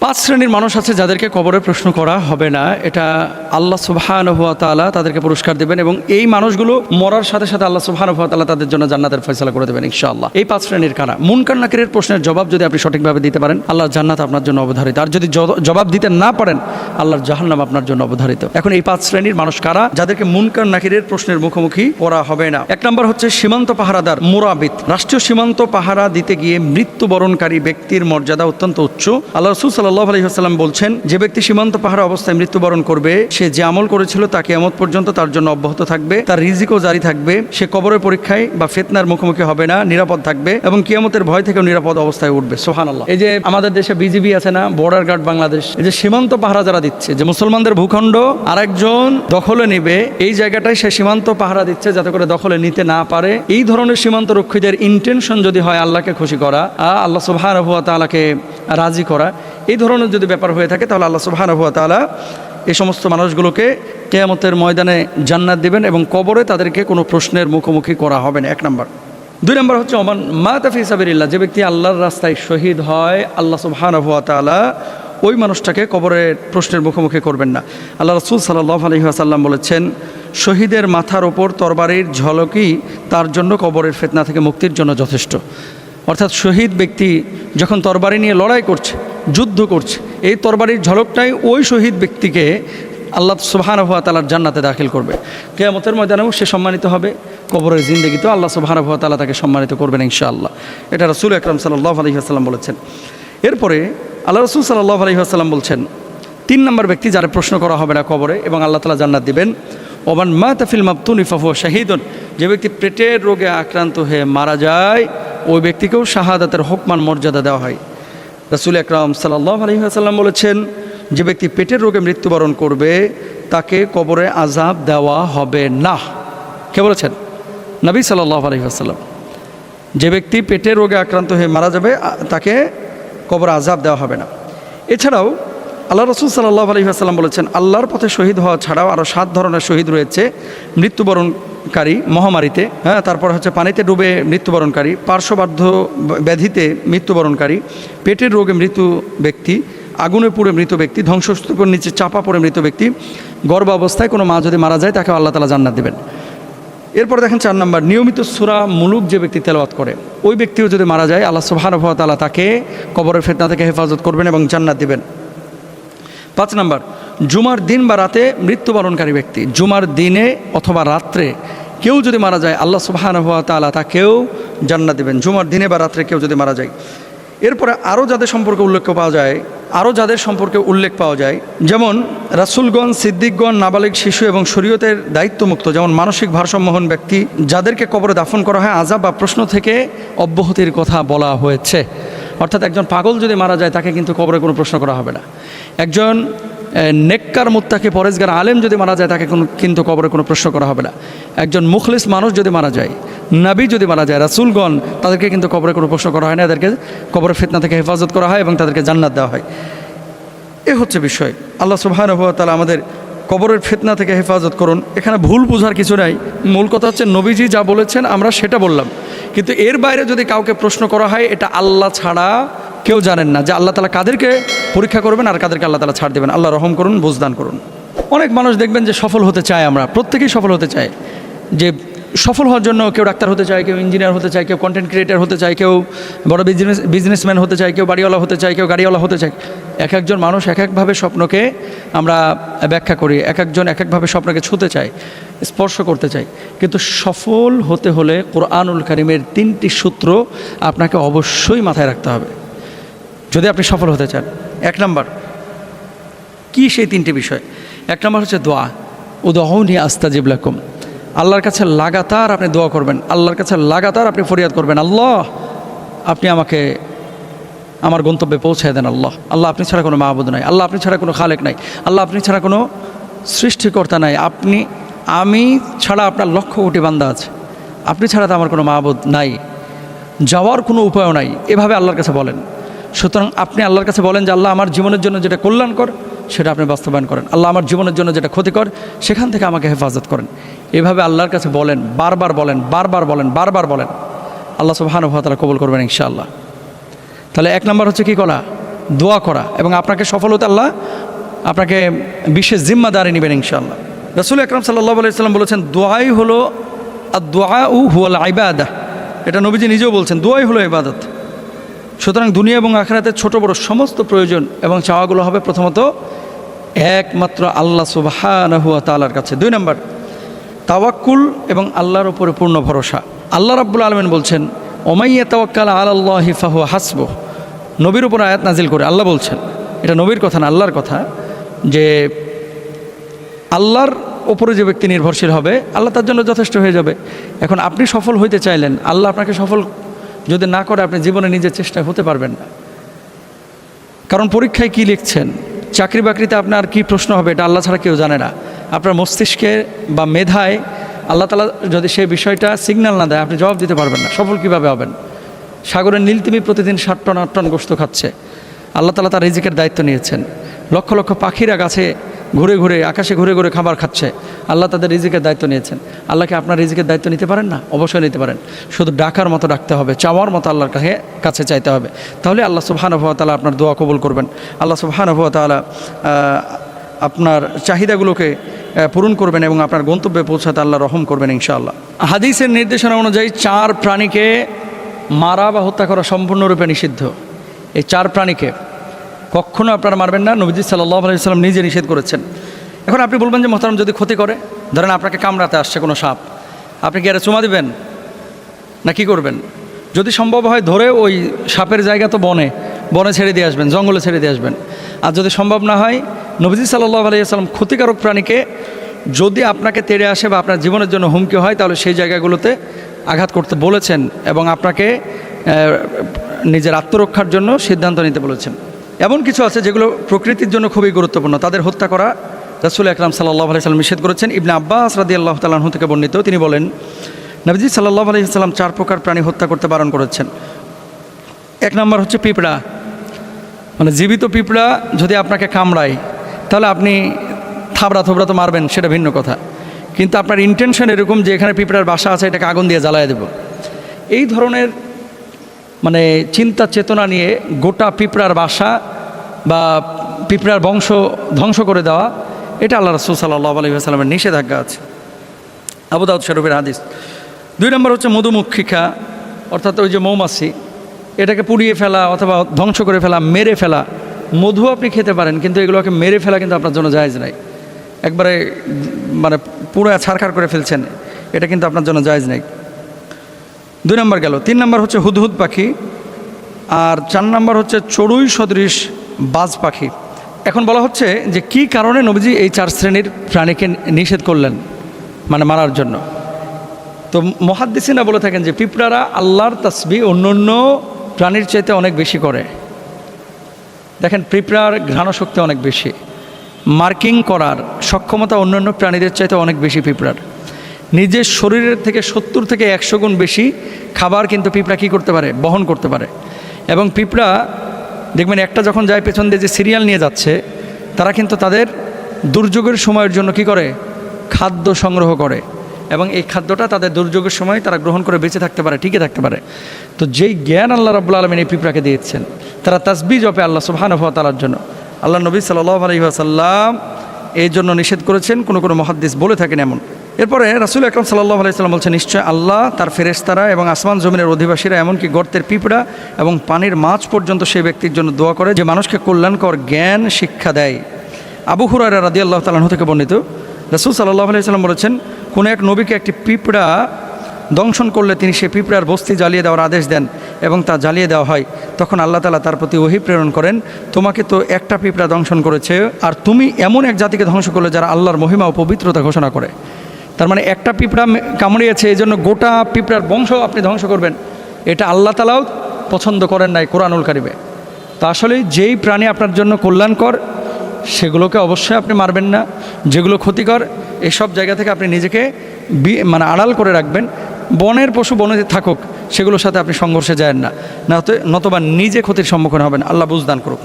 পাঁচ শ্রেণীর মানুষ আছে যাদেরকে কবরে প্রশ্ন করা হবে না। এটা আল্লাহ সুবহানাহু ওয়া তাআলা তাদেরকে পুরস্কার দেবেন এবং এই মানুষগুলো মরার সাথে সাথে আল্লাহ সুবহানাহু ওয়া তাআলা তাদের জন্য জান্নাতের ফয়সালা করে দেবেন ইনশাআল্লাহ। এই পাঁচ শ্রেণীর কারা? মুনকার নাকিরের প্রশ্নের জবাব যদি আপনি সঠিকভাবে দিতে পারেন, আল্লাহর জান্নাত আপনার জন্য অবধারিত। আর যদি জবাব দিতে না পারেন, আল্লাহর জাহান্নাম আপনার জন্য অবধারিত। এখন এই পাঁচ শ্রেণীর মানুষ কারা যাদেরকে মুনকার নাকিরের প্রশ্নের মুখোমুখি করা হবে না? এক নম্বর হচ্ছে সীমান্ত পাহারাদার মুরাবিত। রাষ্ট্রীয় সীমান্ত পাহারা দিতে গিয়ে মৃত্যুবরণকারী ব্যক্তির মর্যাদা অত্যন্ত উচ্চ। আল্লাহ রাসূল সাল্লাল্লাহু আলাইহি ওয়াসাল্লাম বলছেন, যে ব্যক্তি সীমান্ত পাহারা অবস্থায় মৃত্যুবরণ করবে, সে যে আমল করেছিল তা কিয়ামত পর্যন্ত তার জন্য অব্যাহত থাকবে, তার রিজিকও জারি থাকবে, সে কবরের পরীক্ষায় বা ফিতনার মুখোমুখি হবে না, নিরাপদ থাকবে এবং কিয়ামতের ভয় থেকেও নিরাপদ অবস্থায় উঠবে। সুবহানাল্লাহ। এই যে আমাদের দেশে বিজিবি আছে না, বর্ডার গার্ড বাংলাদেশ, এই যে সীমান্ত পাহারা যারা দিচ্ছে, যে মুসলমানদের ভূখণ্ড আরেকজন দখলে নেবে, এই জায়গাটায় সে সীমান্ত পাহারা দিচ্ছে যাতে করে দখলে নিতে না পারে। এই ধরনের সীমান্ত রক্ষীদের ইন্টেনশন যদি হয় আল্লাহকে খুশি করা, আল্লাহ সুবহানাহু ওয়া তাআলাকে রাজি করা, এই ধরনের যদি ব্যাপার হয়ে থাকে, তাহলে আল্লাহ সুবহানাহু ওয়া তাআলা এই সমস্ত মানুষগুলোকে কিয়ামতের ময়দানে জান্নাত দিবেন এবং কবরে তাদেরকে কোনো প্রশ্নের মুখোমুখি করা হবে না। এক নম্বর। দুই নম্বর হচ্ছে ওমান মাতা ফি সাবিলিল্লাহ। যে ব্যক্তি আল্লাহর রাস্তায় শহীদ হয়, আল্লাহ সুবহানাহু ওয়া তাআলা ওই মানুষটাকে কবরের প্রশ্নের মুখোমুখি করবেন না। আল্লাহ রাসূল সাল্লাল্লাহু আলাইহি ওয়াসাল্লাম বলেছেন, শহীদের মাথার ওপর তরবারির ঝলকই তার জন্য কবরের ফিতনা থেকে মুক্তির জন্য যথেষ্ট। অর্থাৎ শহীদ ব্যক্তি যখন তরবারি নিয়ে লড়াই করছে, যুদ্ধ করছে, এই তরবারির ঝলকটাই ওই শহীদ ব্যক্তিকে আল্লাহ সুবহানাহু ওয়া তাআলার জান্নাতে দাখিল করবে। কিয়ামতের ময়দানেও সে সম্মানিত হবে, কবরের জিন্দেগিতেও আল্লাহ সুবহানাহু ওয়া তাআলা তাকে সম্মানিত করবেন ইনশাআল্লাহ। এটা রাসূল আকরাম সাল্লাল্লাহু আলাইহি ওয়াসাল্লাম বলেছেন। এরপরে আল্লাহ রাসূল সাল্লাল্লাহু আলাইহি ওয়াসাল্লাম বলছেন, তিন নম্বর ব্যক্তি যারা প্রশ্ন করা হবে না কবরে এবং আল্লাহ তাআলা জান্নাত দিবেন, ওমান মাতা ফিল মাবতুনি ফাহুয়া শাহীদুন। যে ব্যক্তি পেটের রোগে আক্রান্ত হয়ে মারা যায়, ওই ব্যক্তিকেও শাহাদাতের হুকমান মর্যাদা দেওয়া হয়। রাসূল আকরাম সাল্লাল্লাহু আলাইহি ওয়াসাল্লাম বলেছেন, যে ব্যক্তি পেটের রোগে মৃত্যুবরণ করবে তাকে কবরে আযাব দেওয়া হবে না। কে বলেছেন? নবী সাল্লাল্লাহু আলাইহি ওয়াসাল্লাম। যে ব্যক্তি পেটের রোগে আক্রান্ত হয়ে মারা যাবে তাকে কবরে আযাব দেওয়া হবে না। এছাড়াও আল্লাহ রাসূল সাল্লাল্লাহু আলাইহি ওয়াসাল্লাম বলেছেন, আল্লাহর পথে শহীদ হওয়া ছাড়াও আরও 7 ধরনের শহীদ রয়েছে। মৃত্যুবরণকারী মহামারীতে, তারপর হচ্ছে পানিতে ডুবে মৃত্যুবরণকারী, পার্শ্ববাধ্য ব্যাধিতে মৃত্যুবরণকারী, পেটের রোগে মৃত্যু ব্যক্তি, আগুনে পুড়ে মৃত ব্যক্তি, ধ্বংসস্তূপের নিচে চাপা পড়ে মৃত ব্যক্তি, গর্ভাবস্থায় কোনো মা যদি মারা যায় তাকে আল্লাহ তাআলা জান্নাত দেবেন। এরপর দেখেন 4 নম্বর, নিয়মিত সূরা মুলুক যে ব্যক্তি তেলাওয়াত করে, ওই ব্যক্তিও যদি মারা যায় আল্লাহ সুবহানাহু ওয়া তাআলা তাকে কবরের ফিতনা থেকে হেফাজত করবেন এবং জান্নাত দিবেন। 5 নম্বর, জুমার দিন বা রাতে মৃত্যুবরণকারী ব্যক্তি, জুমার দিনে অথবা রাত্রে কেউ যদি মারা যায় আল্লাহ সুবহানাহু ওয়া তাআলা তাকেও জান্নাত দিবেন, জুমার দিনে বা রাত্রে কেউ যদি মারা যায়। এরপরে আরও যাদের সম্পর্কে উল্লেখ পাওয়া যায়, যেমন রাসূলগণ, সিদ্দিকগণ, নাবালিগ শিশু এবং শরীয়তের দায়িত্বমুক্ত, যেমন মানসিক ভারসাম্যহীন ব্যক্তি যাদেরকে কবরে দাফন করা হয়, আযাব বা প্রশ্ন থেকে অব্যাহতির কথা বলা হয়েছে। অর্থাৎ একজন পাগল যদি মারা যায় তাকে কিন্তু কবরে কোনো প্রশ্ন করা হবে না। একজন নেককার মুত্তাকি পরেজগার আলেম যদি মারা যায় তাকে কিন্তু কবরে কোনো প্রশ্ন করা হবে না। একজন মুখলিস মানুষ যদি মারা যায়, নবী যদি মারা যায়, রাসূলগণ, তাদেরকে কিন্তু কবরে কোনো প্রশ্ন করা হয় না। এদেরকে কবরের ফিতনা থেকে হেফাজত করা হয় এবং তাদেরকে জান্নাত দেওয়া হয়। এ হচ্ছে বিষয়। আল্লাহ সুবহানাহু ওয়া তাআলা আমাদের কবরের ফিতনা থেকে হেফাজত করুন। এখানে ভুল বোঝার কিছু নাই। মূল কথা হচ্ছে নবীজি যা বলেছেন আমরা সেটা বললাম, কিন্তু এর বাইরে যদি কাউকে প্রশ্ন করা হয়, এটা আল্লাহ ছাড়া কেউ জানেন না যে আল্লাহ তাআলা কাদেরকে পরীক্ষা করবেন আর কাদেরকে আল্লাহ তাআলা ছাড় দেবেন। আল্লাহ রহম করুন, বুঝদান করুন। অনেক মানুষ দেখবেন যে সফল হতে চায়, আমরা প্রত্যেকেই সফল হতে চাই। যে সফল হওয়ার জন্য কেউ ডাক্তার হতে চায়, কেউ ইঞ্জিনিয়ার হতে চায়, কেউ কন্টেন্ট ক্রিয়েটার হতে চায়, কেউ বড় বিজনেসম্যান হতে চায়, কেউ বাড়িওয়ালা হতে চায়, কেউ গাড়িওয়ালা হতে চায়। এক একজন মানুষ এক একভাবে স্বপ্নকে আমরা ব্যাখ্যা করি, এক একজন এক একভাবে স্বপ্নকে ছুঁতে চায়, স্পর্শ করতে চায়। কিন্তু সফল হতে হলে কোরআনুল কারীমের 3টি সূত্র আপনাকে অবশ্যই মাথায় রাখতে হবে যদি আপনি সফল হতে চান। 1 নম্বর, কি সেই 3টি বিষয়? 1 নম্বর হচ্ছে দোয়া। উদউনি আস্তাজিব লাকুম। আল্লাহর কাছে লাগাতার আপনি দোয়া করবেন, আল্লাহর কাছে লাগাতার আপনি ফরিয়াদ করবেন, আল্লাহ আপনি আমাকে আমার গন্তব্যে পৌঁছায় দেন। আল্লাহ, আপনি ছাড়া কোনো মাবুদ নাই, আল্লাহ আপনি ছাড়া কোনো খালেক নাই, আল্লাহ আপনি ছাড়া কোনো সৃষ্টিকর্তা নাই, আমি ছাড়া আপনার লক্ষ কোটি বান্দা আছে, আপনি ছাড়া তো আমার কোনো মাবুদ নাই, যাওয়ার কোনো উপায় নাই। এভাবে আল্লাহর কাছে বলেন। সুতরাং আপনি আল্লাহর কাছে বলেন যে আল্লাহ আমার জীবনের জন্য যেটা কল্যাণকর সেটা আপনি বাস্তবায়ন করেন, আল্লাহ আমার জীবনের জন্য যেটা ক্ষতিকর সেখান থেকে আমাকে হেফাজত করেন। এভাবে আল্লাহর কাছে বলেন, বারবার বলেন, আল্লাহ সুবহানাহু ওয়া তাআলা কবুল করবেন ইনশাআল্লাহ। তাহলে 1 নম্বর হচ্ছে কি করা? দোয়া করা, এবং আপনাকে সফল হতে আল্লাহ আপনাকে বিশেষ জিম্মাদারি নেবেন ইনশাআল্লাহ। রাসূল আকরাম সাল্লাল্লাহু আলাইহি ওয়াসাল্লাম বলেছেন, দোয়াই হলো আদ-দুআউ হুয়াল ইবাদাহ। এটা নবীজি নিজেও বলছেন, দোয়াই হলো ইবাদত। সুতরাং দুনিয়া এবং আখিরাতের ছোট বড় সমস্ত প্রয়োজন এবং চাওয়াগুলো হবে প্রথমত একমাত্র আল্লাহ সুবহানাহু ওয়া তাআলার কাছে। 2 নম্বর, তাওয়াক্কুল এবং আল্লাহর উপরে পূর্ণ ভরসা। আল্লাহ রাব্বুল আলামিন বলছেন, ওমাই ইয়াতাওয়াক্কাল আলাল্লাহি ফাহুয়া হাসবুহ। নবীর উপর আয়াত নাজিল করে আল্লাহ বলছেন, এটা নবীর কথা না, আল্লাহর কথা, যে আল্লাহর ওপরে যে ব্যক্তি নির্ভরশীল হবে আল্লাহ তার জন্য যথেষ্ট হয়ে যাবে। এখন আপনি সফল হইতে চাইলেন, আল্লাহ আপনাকে সফল যদি না করে আপনি জীবনে নিজের চেষ্টায় হতে পারবেন না। কারণ পরীক্ষায় কি লিখছেন, চাকরি বাকরিতে আপনার কি প্রশ্ন হবে, এটা আল্লাহ ছাড়া কেউ জানে না। আপনার মস্তিষ্কে বা মেধায় আল্লাহ তাআলা যদি সেই বিষয়টা সিগন্যাল না দেয়, আপনি জবাব দিতে পারবেন না। সফল কিভাবে হবেন? সাগরের নীলতিমি প্রতিদিন 7 টন 8 টন গোশত খাচ্ছে, আল্লাহ তাআলা তার রিজিকের দায়িত্ব নিয়েছেন। লক্ষ লক্ষ পাখিরা গাছে ঘুরে ঘুরে, আকাশে ঘুরে ঘুরে খাবার খাচ্ছে, আল্লাহ তাদের রিজিকের দায়িত্ব নিয়েছেন। আল্লাহকে আপনার রিজিকের দায়িত্ব নিতে পারেন না? অবশ্যই নিতে পারেন। শুধু ডাকার মতো ডাকতে হবে, চাওয়ার মতো আল্লাহর কাছে চাইতে হবে, তাহলে আল্লাহ সুবহানাহু ওয়া তাআলা আপনার দোয়া কবুল করবেন। আল্লাহ সুবহানাহু ওয়া তাআলা আপনার চাহিদাগুলোকে পূরণ করবেন এবং আপনার গন্তব্যে পৌঁছাতে আল্লাহ রহম করবেন ইনশাআল্লাহ। হাদিসের নির্দেশনা অনুযায়ী 4 প্রাণীকে মারা বা হত্যা করা সম্পূর্ণরূপে নিষিদ্ধ। এই 4 প্রাণীকে কখনও আপনারা মারবেন না, নবীজি সাল্লাল্লাহু আলাইহি ওয়াসাল্লাম নিজে নিষেধ করেছেন। এখন আপনি বলবেন যে মোহতারাম, যদি ক্ষতি করে, ধরেন আপনাকে কামড়াতে আসছে কোনো সাপ, আপনি কি আরে চুমা দিবেন না কি করবেন? যদি সম্ভব হয় ধরে ওই সাপের জায়গা তো বনে ছেড়ে দিয়ে আসবেন, জঙ্গলে ছেড়ে দিয়ে আসবেন। আর যদি সম্ভব না হয়, নবীজি সাল্লাল্লাহু আলাইহি ওয়াসাল্লাম ক্ষতিকারক প্রাণীকে যদি আপনাকে তেড়ে আসে বা আপনার জীবনের জন্য হুমকি হয়, তাহলে সেই জায়গাগুলোতে আঘাত করতে বলেছেন এবং আপনাকে নিজের আত্মরক্ষার জন্য সিদ্ধান্ত নিতে বলেছেন। এমন কিছু আছে যেগুলো প্রকৃতির জন্য খুবই গুরুত্বপূর্ণ, তাদের হত্যা করা রাসূল আকরাম সাল্লাল্লাহু আলাইহি ওয়াসাল্লাম নিষেধ করেছেন। ইবনে আব্বাস রাদিয়াল্লাহু তাআলা আনহু থেকে বর্ণিত, তিনি বলেন, নবীজি সাল্লাল্লাহু আলাইহি ওয়াসাল্লাম 4 প্রকার প্রাণী হত্যা করতে বারণ করেছেন। 1 নম্বর হচ্ছে পিঁপড়া। মানে জীবিত পিঁপড়া যদি আপনাকে কামড়ায়, তাহলে আপনি থাবড়া থবড়া তো মারবেন, সেটা ভিন্ন কথা, কিন্তু আপনার ইন্টেনশন এরকম যে এখানে পিঁপড়ার বাসা আছে, এটাকে আগুন দিয়ে জ্বালায় দেব, এই ধরনের মানে চিন্তা চেতনা নিয়ে গোটা পিঁপড়ার বাসা বা পিঁপড়ার বংশ ধ্বংস করে দেওয়া, এটা আল্লাহ রাসূল সাল্লাল্লাহু আলাইহি ওয়াসাল্লামের নিষেধাজ্ঞা আছে। আবু দাউদ শরীফের হাদিস। 2 নম্বর হচ্ছে মধুমক্ষিকা, অর্থাৎ ওই যে মৌমাছি, এটাকে পুড়িয়ে ফেলা অথবা ধ্বংস করে ফেলা, মেরে ফেলা। মধু আপনি খেতে পারেন, কিন্তু এগুলোকে মেরে ফেলা কিন্তু আপনার জন্য জায়েজ নাই। একবারে মানে পুরো ছারখার করে ফেলছেন, এটা কিন্তু আপনার জন্য জায়েজ নাই। 2 নম্বর গেল। 3 নম্বর হচ্ছে হুদহুদ পাখি, আর 4 নম্বর হচ্ছে চড়ুই সদৃশ বাজ পাখি। এখন বলা হচ্ছে যে কি কারণে নবীজি এই 4 শ্রেণীর প্রাণীকে নিষেধ করলেন, মানে মারার জন্য। তো মুহাদ্দিসিনা বলে থাকেন যে পিঁপড়ারা আল্লাহর তাসবিহ অন্য প্রাণীর চাইতে অনেক বেশি করে। দেখেন, পিঁপড়ার ঘ্রাণশক্তি অনেক বেশি, মার্কিং করার সক্ষমতা অন্যান্য প্রাণীদের চাইতে অনেক বেশি পিঁপড়ার। নিজের শরীরের থেকে 70 থেকে 100 গুণ বেশি খাবার কিন্তু পিঁপড়া কী করতে পারে, বহন করতে পারে। এবং পিঁপড়া দেখবেন একটা যখন যায় পেছন দিয়ে যে সিরিয়াল নিয়ে যাচ্ছে, তারা কিন্তু তাদের দুর্যোগের সময়ের জন্য কি করে, খাদ্য সংগ্রহ করে, এবং এই খাদ্যটা তাদের দুর্যোগের সময় তারা গ্রহণ করে বেঁচে থাকতে পারে, টিকে থাকতে পারে। তো যেই জ্ঞান আল্লাহ রাব্বুল আলামিন এই পিঁপড়াকে দিয়েছেন, তারা তাসবিহ জপে আল্লাহ সুবহানাহু ওয়া তাআলার জন্য। আল্লাহ নবী সাল্লাল্লাহু আলাইহি ওয়াসাল্লাম এই জন্য নিষেধ করেছেন, কোনো মুহাদ্দিস বলে থাকেন এমন। এরপরে রাসূল আকরাম সাল্লাল্লাহু আলাইহি ওয়াসাল্লাম বলছেন, নিশ্চয় আল্লাহ, তার ফেরেশতারা এবং আসমান জমিনের অধিবাসীরা, এমনকি গর্তের পিঁপড়া এবং পানির মাছ পর্যন্ত সেই ব্যক্তির জন্য দোয়া করে যে মানুষকে কল্যাণকর জ্ঞান শিক্ষা দেয়। আবু হুরায়রা রাদিয়াল্লাহু তাআলা আনহু থেকে বর্ণিত, রাসূল সাল্লাল্লাহু আলাইহি ওয়াসাল্লাম বলেছেন, কোনো এক নবীকে একটি পিঁপড়া দংশন করলে তিনি সেই পিঁপড়ার বস্তি জ্বালিয়ে দেওয়ার আদেশ দেন এবং তা জ্বালিয়ে দেওয়া হয়। তখন আল্লাহ তাআলা তার প্রতি ওহী প্রেরণ করেন, তোমাকে তো একটা পিঁপড়া দংশন করেছে, আর তুমি এমন এক জাতিকে ধ্বংস করলে যারা আল্লাহর মহিমা ও পবিত্রতা ঘোষণা করে। তার মানে একটা পিঁপড়া কামড়িয়েছে, এই জন্য গোটা পিঁপড়ার বংশ আপনি ধ্বংস করবেন, এটা আল্লাহ তাআলাও পছন্দ করেন নাই কোরআনুল কারিমে। তো আসলে যেই প্রাণী আপনার জন্য কল্যাণকর সেগুলোকে অবশ্যই আপনি মারবেন না, যেগুলো ক্ষতিকর এসব জায়গা থেকে আপনি নিজেকে মানে আড়াল করে রাখবেন। বনের পশু বনে থাকুক, সেগুলোর সাথে আপনি সংঘর্ষে যায়েন না, নতুবা নিজে ক্ষতির সম্মুখীন হবেন। আল্লাহ বুঝদান করুক।